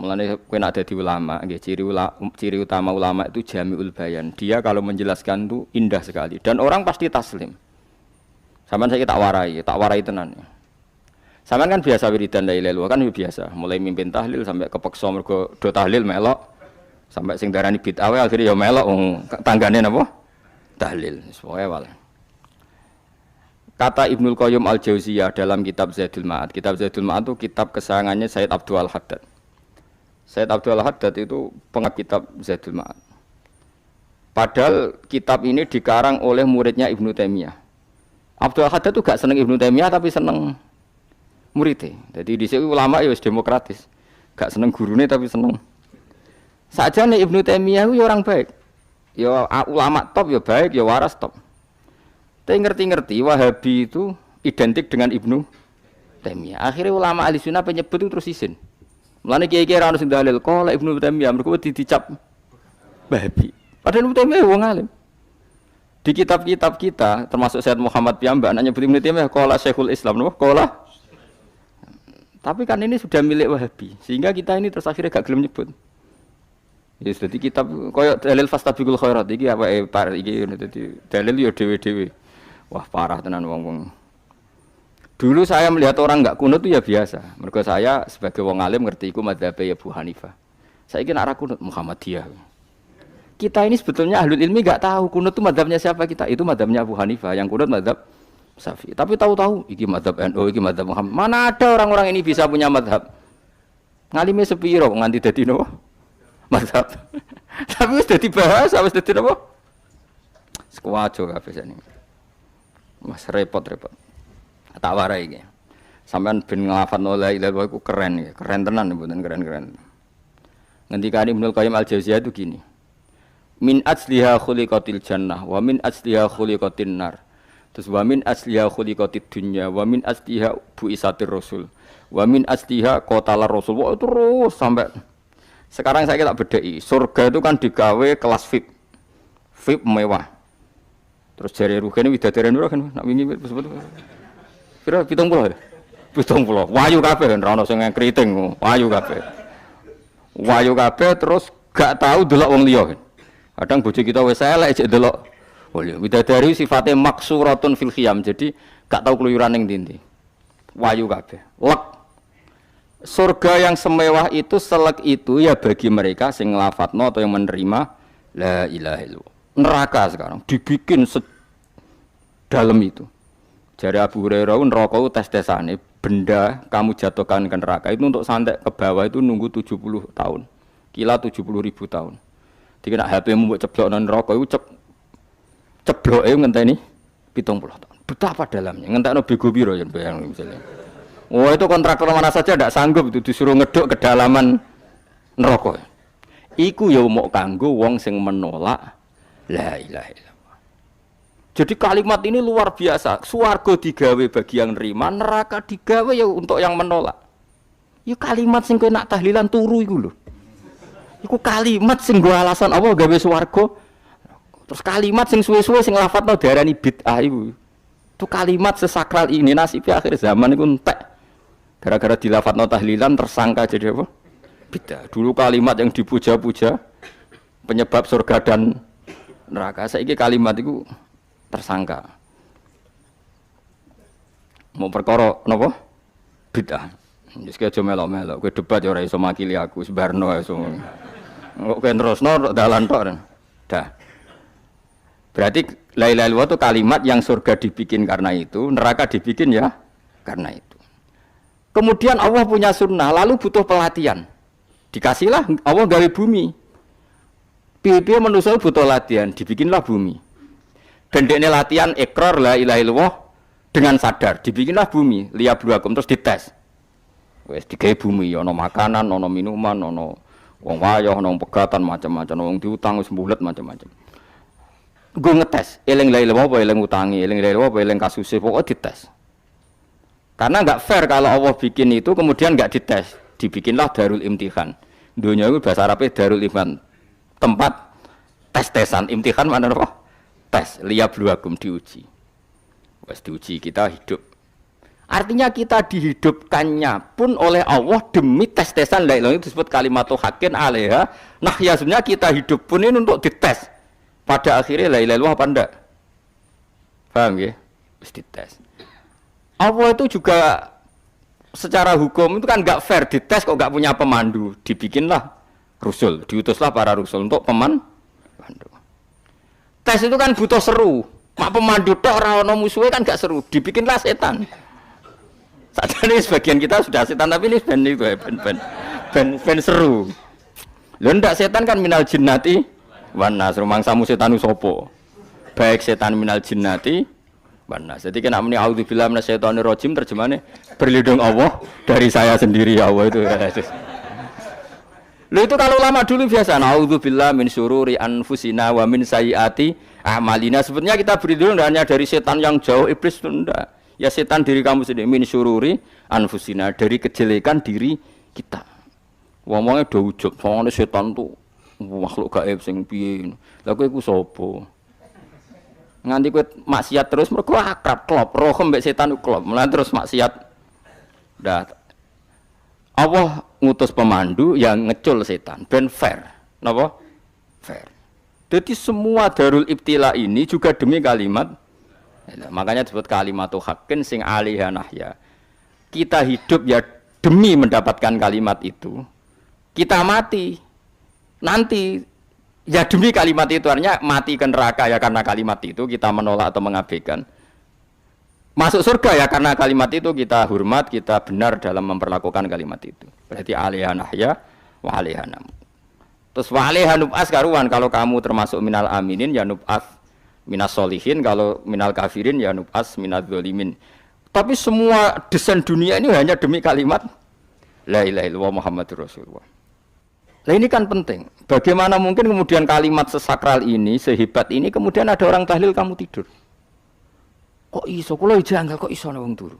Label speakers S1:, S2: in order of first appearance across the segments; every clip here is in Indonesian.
S1: Mulane kowe nek dadi ulama, nggih ciri utama ulama itu jami'ul bayan. Dia kalau menjelaskan itu indah sekali dan orang pasti taslim. Sampeyan saiki tak warai tenan. Sampeyan kan biasa wiridan la ilaha illallah kan biasa, mulai mimpin tahlil sampai kepeksa mergo do tahlil melok, sampai sing darani bid'ah wae akhire ya melok tanggane napa? Tahlil. Wis pokoke wae. Kata Ibnul Qayyim Al-Jauziyah dalam kitab Zadul Ma'ad. Kitab Zadul Ma'ad itu kitab kesayangannya Sayyid Abdul Al-Haddad. Sayyid Abdul Al-Haddad itu pengarang kitab Zadul Ma'ad. Padahal kitab ini dikarang oleh muridnya Ibnu Taimiyah. Abdul Al-Haddad itu gak seneng Ibnu Taimiyah tapi seneng muridnya. Jadi di sini ulama ya demokratis. Gak seneng gurune tapi seneng. Sajane Ibnu Taimiyah itu orang baik. Ya ulama top ya baik, ya waras top. Tapi ngerti-ngerti Wahabi itu identik dengan Ibnu Taimiyah. Akhirnya ulama ahli sunnah penyebut itu terus isin. Mulane kiai-kiai ra ono sing dalil kok Ibnu Taimiyah mergo dicap Wahabi. Padahal Ibnu Taimiyah wong alim. Di kitab-kitab kita termasuk Syekh Muhammad piyambak nanya Ibnu Taimiyah qala Syekhul Islam napa qala. Tapi kan ini sudah milik Wahabi sehingga kita ini terus akhirnya gak gelem nyebut. Ya dadi kitab koyo dalil fastabiqul khairat iki apa iki dadi dalil yo dhewe-dhewe. Wah parah tenan wong-wong. Dulu saya melihat orang enggak kunut itu ya biasa. Mergo saya sebagai wong alim ngerti iku madzhabe Abu Hanifah. Saiki nek ora kunut Muhammadiyah. Kita ini sebetulnya ahlul ilmi enggak tahu kunut itu madzhabnya siapa kita. Itu madzhabnya Abu Hanifah, yang kunut madzhab Syafi'i. Tapi tahu-tahu iki madzhab NU, iki madzhab Muhammad. Mana ada orang-orang ini bisa punya madzhab. Ngalime sepiro nganti dadi napa? Madzhab. Tapi wis dadi bahasa, wis dadi napa? Sekuwajo kabeh sene. Mas repot-repot. Tak warai iki. Sampeyan ben nglafadzno la ilaha illallah iku keren ya, keren tenan mboten keren-keren. Ngendikane Ibnu Qayyim Al-Jauziyah itu gini. Min asliha khuliqatil jannah wa min asliha khuliqatin nar. Terus wa min asliha khuliqatid dunya wa min asliha buisatir rasul. Wa min asliha qatalar rasul. Wah terus sampai sekarang saya tak bedai. Surga itu kan digawe kelas VIP. VIP mewah. Terus jari rugane widadari nur kan nak wingi sebut. Pira 70 ya? 70. Wayu kabeh kan ora ono sing kriting, wayu kabeh. Wayu kabeh terus gak tahu delok wong liya. Kadang bojo kita wis elek jek delok. Oh iya, widadari sifatnya maksuratun fil khiyam. Jadi gak tahu keluyuran ning ndi. Wayu kabeh. Lek. Surga yang semewah itu selek itu ya bagi mereka sing nglafatno atau yang menerima la ilaha illallah. Neraka sekarang dibikin dalam itu. Jari Abu Hurairah neraka itu tes-tesane benda kamu jatuhkan ke neraka itu untuk santet ke bawah itu nunggu 70 tahun. Kila 70.000 tahun. Dikira HP-mu mbok ceblokno neraka iku cebloke ngenteni 70 tahun. Betapa dalamnya. Ngentekno bego piro ya bayang misalnya. Oh itu kontraktor mana saja tidak sanggup itu disuruh ngeduk kedalaman neraka. Iku ya mau kanggo wong sing menolak la ilaha illallah. Jadi kalimat ini luar biasa. Swarga digawe bagi yang nerima, neraka digawe ya untuk yang menolak. Ya kalimat sing kowe nak tahlilan turu iku lho. Iku kalimat sing nggo alasan apa gawe swarga. Terus kalimat sing suwe-suwe sing lafadzno diarani bid'ah iku. Itu kalimat sesakral ini nasibnya akhir zaman iku entek. Gara-gara dilafadzno tahlilan tersangka jadi apa? Bid'ah. Dulu kalimat yang dipuja-puja penyebab surga dan neraka, saiki kalimat itu tersangka. Mau perkara napa? Bid'ah. Wis aja melok-melok, kowe debat ya ora iso makili aku, sebarno iso. Kok terusno dalan tok. Dah. Berarti la ilaha illallah itu kalimat yang surga dibikin karena itu, neraka dibikin ya karena itu. Kemudian Allah punya sunnah, lalu butuh pelatihan. Dikasihlah Allah gawe bumi. Piye-piye manusia butuh latihan, dibikinlah bumi. Gendekne latihan ikrar la ilaha illallah dengan sadar, dibikinlah bumi, liyabluwakum terus dites. Wis digawe bumi, ana makanan, ana minuman, ana wong wayah, ana pegatan macam-macam, wong diutang wis mbulet macam-macam. Nggo ngetes, eling la ilaha illallah apa eling utangi, eling la ilaha illallah apa eling kasuse, pokoknya dites. Karena enggak fair kalau Allah bikin itu kemudian enggak dites, dibikinlah darul imtihan. Dunia itu bahasa Arabnya darul imtihan. Tempat tes-tesan, imtihan mana apa? Tes, liyabluwakum diuji. Wes diuji kita hidup. Artinya kita dihidupkannya pun oleh Allah demi tes-tesan la ilaha itu disebut kalimatu haqqin alaiha. Nah, ya sebenarnya kita hidup pun ini untuk dites. Pada akhirnya la ilaha illallah apa enggak? Paham ya? Terus dites. Allah itu juga secara hukum itu kan enggak fair, dites kok enggak punya pemandu. Dibikinlah rusul, diutuslah para rusul untuk pemandu. Tes itu kan butuh seru. Mak pemandu tok ora ono musuhe kan enggak seru. Dibikinlah setan. Saat ini sebagian kita sudah setan tapi ini ben seru. Lho ndak setan kan minal jinnati wan nas rumangsamu setanu sapa? Baik setan minal jinnati wan nas. Jadi kena muni auzubillahi minasyaitonir rajim terjemahane berlindung Allah dari saya sendiri ya Allah itu. Lho itu kalau ulama dulu biasa auzubillahi min syururi anfusina wa min sayyiati a'malina. Sebenarnya kita berlindung hanya dari setan yang jauh, iblis itu enggak. Ya setan diri kamu sendiri min syururi anfusina dari kejelekan diri kita. Ngomongnya do ujub, soalnya setan tuh makhluk gaib sing piye. Lah kowe iku sapa? Nganti kowe maksiat terus mergo akrab klop, roh mbek setan klop. Mulane terus maksiat. Dah Allah ngutus pemandu yang ngecul setan ben fair. Napa? Fair. Jadi semua darul ibtila ini juga demi kalimat. Makanya disebut kalimatu haqqin sing alaiha nahya. Kita hidup ya demi mendapatkan kalimat itu. Kita mati nanti ya demi kalimat itu, artinya mati ke neraka ya karena kalimat itu kita menolak atau mengabaikan. Masuk surga ya karena kalimat itu kita hormat, kita benar dalam memperlakukan kalimat itu. Berarti alaiha nahya wa alaiha nam. Terus wa alaiha nub'as karuan, kalau kamu termasuk minal aminin ya nub'as minas solihin, kalau minal kafirin ya nub'as minaz zalimin. Tapi semua desain dunia ini hanya demi kalimat la ilaha illallah Muhammadur Rasulullah. Nah ini kan penting. Bagaimana mungkin kemudian kalimat sesakral ini, sehebat ini, kemudian ada orang tahlil kamu tidur? Kok iso? Kula janggal kok iso wong turu.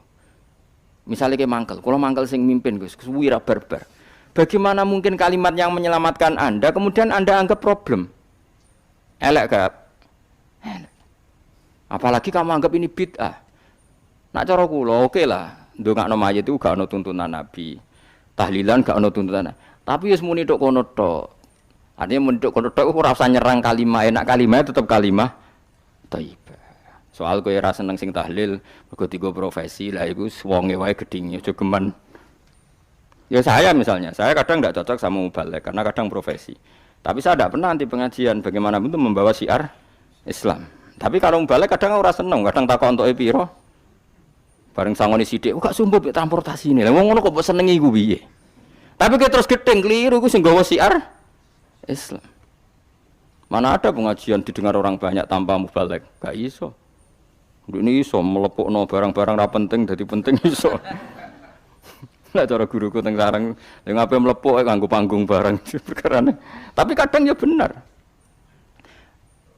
S1: Misalnya kayak mangkel, kula mangkel sing mimpin Gus, wira barbar. Bagaimana mungkin kalimat yang menyelamatkan Anda kemudian Anda anggap problem? Elek gak? Apalagi kamu anggap ini bid'ah. Nak cara kula oke lah, ndongakno mayit itu gak ono tuntunan Nabi. Tahlilan gak ono tuntunan. Tapi wis muni tok kono tok. Artinya muni tok kono tok ora usah nyerang kalimat, enak kalimat tetap kalimah thayyibah. Soal kowe ora seneng sing tahlil, mergo tiga profesi lah iku wonge wae gedhinge aja geman. Ya saya misalnya, saya kadang enggak cocok sama mubalek karena kadang profesi. Tapi saya tidak pernah anti pengajian bagaimana untuk membawa syiar Islam. Tapi kalau balik kadang ora seneng, kadang takon entuk piro. Bareng sangone sithik, kok sumpah mek transportasi ini. Lah wong ngono kok mbok senengi iku piye? Tapi kita terus gedeng keliru iku sing nggawa syiar Islam. Mana ada pengajian didengar orang banyak tanpa mubalek? Gak iso. Ini iso melepukno barang-barang ra penting dadi penting iso. Lah cara guruku teng sareng, lha ngape melepuk kanggo panggung barang perkarane. Tapi kadang ya benar.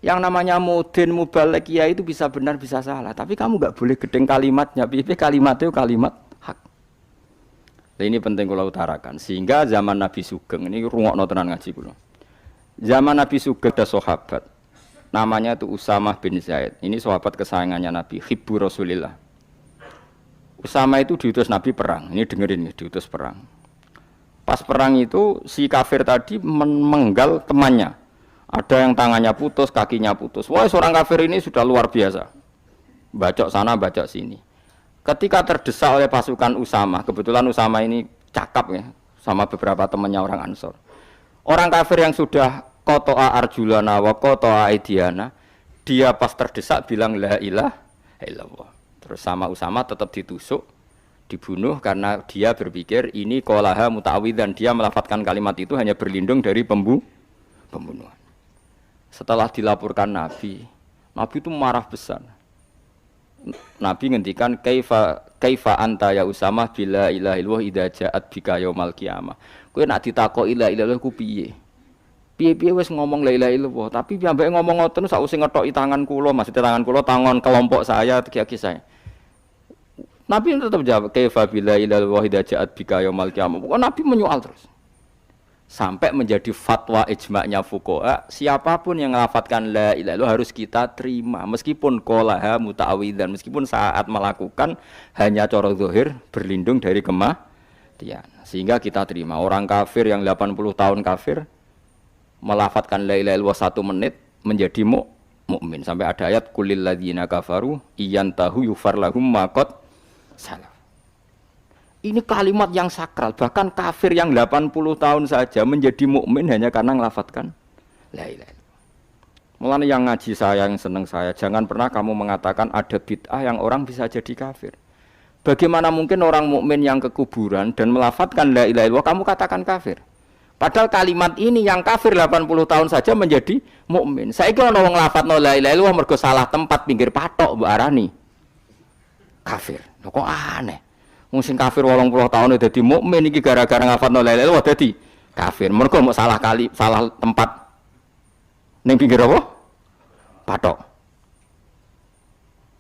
S1: Yang namanya mudin mubalek ya itu bisa benar bisa salah, tapi kamu enggak boleh gedeng kalimatnya. Piye kalimatnya kalimat hak. Nah, ini penting kula utarakan sehingga zaman Nabi Sugeng ini rungokno tenan ngaji kula. Zaman Nabi Sugeng ada sahabat namanya itu Usamah bin Zaid. Ini sahabat kesayangannya Nabi, hibbu Rasulillah. Usama itu diutus Nabi perang. Ini dengerin ya, diutus perang. Pas perang itu si kafir tadi menggal temannya. Ada yang tangannya putus, kakinya putus. Wah, seorang kafir ini sudah luar biasa. Bacok sana, bacok sini. Ketika terdesak oleh pasukan Usama, kebetulan Usama ini cakap ya, sama beberapa temannya orang Ansor. Orang kafir yang sudah qata'a arjulana wa qata'a aidiana, dia pas terdesak bilang la ilaha illallah. Terus sama Usama tetap ditusuk, dibunuh karena dia berpikir ini qolaha muta'awwidzan, dia melafadzkan kalimat itu hanya berlindung dari pembunuhan. Setelah dilaporkan Nabi itu marah besar. Nabi ngendikan kaifa anta ya Usamah bila ilaha illallah idza ja'at bika yaumal qiyamah. Kowe nak ditakoki la ilaha illallah ku piye? Piye-piye wis ngomong la ilaha illallah, tapi piyambake ngomong ngoten sakwise ngethoki tangan kula, maksudnya tangan kula tangan kelompok saya, kaki saya. Nabi tetap jawab kaifa bila ilaha illallah idza ja'at bika yaumal qiyamah. Pokoknya Nabi menyoal terus. sampai menjadi fatwa ijma'nya fuqaha, siapapun yang melafadzkan la ilaha illallah harus kita terima meskipun qolaha muta'awidzan, meskipun saat melakukan hanya cara zahir berlindung dari kematian. Sehingga kita terima. Orang kafir yang 80 tahun kafir melafadzkan la ilaha illallah 1 menit menjadi mukmin. Sampai ada ayat kulil ladzina kafaru iyantahu yufar lahum ma qad salaf. Ini kalimat yang sakral, bahkan kafir yang 80 tahun saja menjadi mukmin hanya karena melafadzkan la ilaha illallah. Mulane yang ngaji saya, yang seneng saya, jangan pernah kamu mengatakan ada bid'ah yang orang bisa jadi kafir. Bagaimana mungkin orang mukmin yang ke kuburan dan melafadzkan la ilaha illallah kamu katakan kafir? Padahal kalimat ini yang kafir 80 tahun saja menjadi mukmin. Saiki ana wong nglafadzno la ilaha illallah mergo salah tempat pinggir patok mbok arani kafir. Lho kok aneh. Wong sing kafir 80 tahun dadi mukmin iki gara-gara ngafalno la ilaha illallah dadi kafir. Mergo mok salah tempat ning pinggir apa? Patok.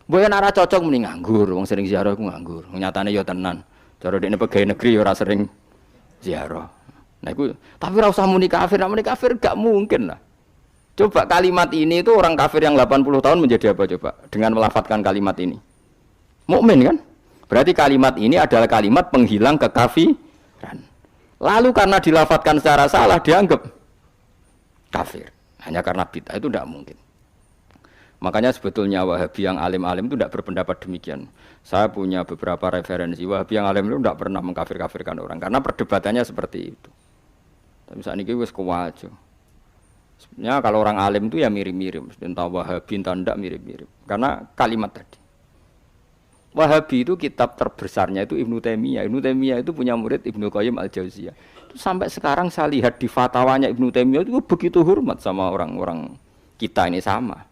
S1: Mbok yen ora cocok muni nganggur, wong sering ziarah ku nganggur. Nyatane ya tenan. Cara dekne pegawai negeri ya ora sering ziarah. Nah iku tapi ora usah muni kafir, nek muni kafir gak mungkin lah. Coba kalimat ini itu orang kafir yang 80 tahun menjadi apa coba dengan melafadzkan kalimat ini? Mukmin kan? Berarti kalimat ini adalah kalimat penghilang kekafiran. Lalu karena dilafadzkan secara salah dianggap kafir. Hanya karena bid'ah itu tidak mungkin. Makanya sebetulnya Wahabi yang alim-alim itu tidak berpendapat demikian. Saya punya beberapa referensi Wahabi yang alim itu tidak pernah mengkafir-kafirkan orang. Karena perdebatannya seperti itu. Tapi saat ini wis kuwajo. Sebenarnya kalau orang alim itu ya mirip-mirip. Entah Wahabi, entah tidak mirip-mirip. Karena kalimat tadi. Wahabi itu kitab terbesarnya itu Ibnu Taimiyah. Ibnu Taimiyah itu punya murid Ibnu Qayyim Al-Jauziyah. Itu sampai sekarang saya lihat di fatwanya Ibnu Taimiyah itu begitu hormat sama orang-orang kita ini sama.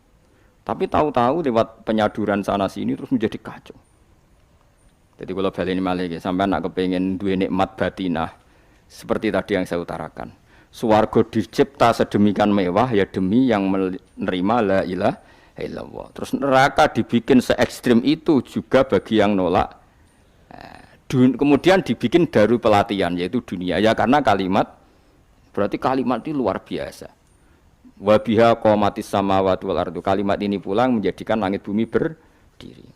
S1: Tapi tahu-tahu lewat penyaduran sana sini terus menjadi kacau. Jadi kalau baleni malih sampai nak kepengin duwe nikmat batinah seperti tadi yang saya utarakan. Swarga dicipta sedemikian mewah ya demi yang menerima la ilaha illallah. Terus neraka dibikin se ekstrim itu juga bagi yang nolak. Kemudian dibikin daru pelatihan yaitu dunia. Ya karena kalimat berarti kalimat ini luar biasa. Wa biha qamatis samawati wal ardu. Kalimat ini pulang menjadikan langit bumi berdiri.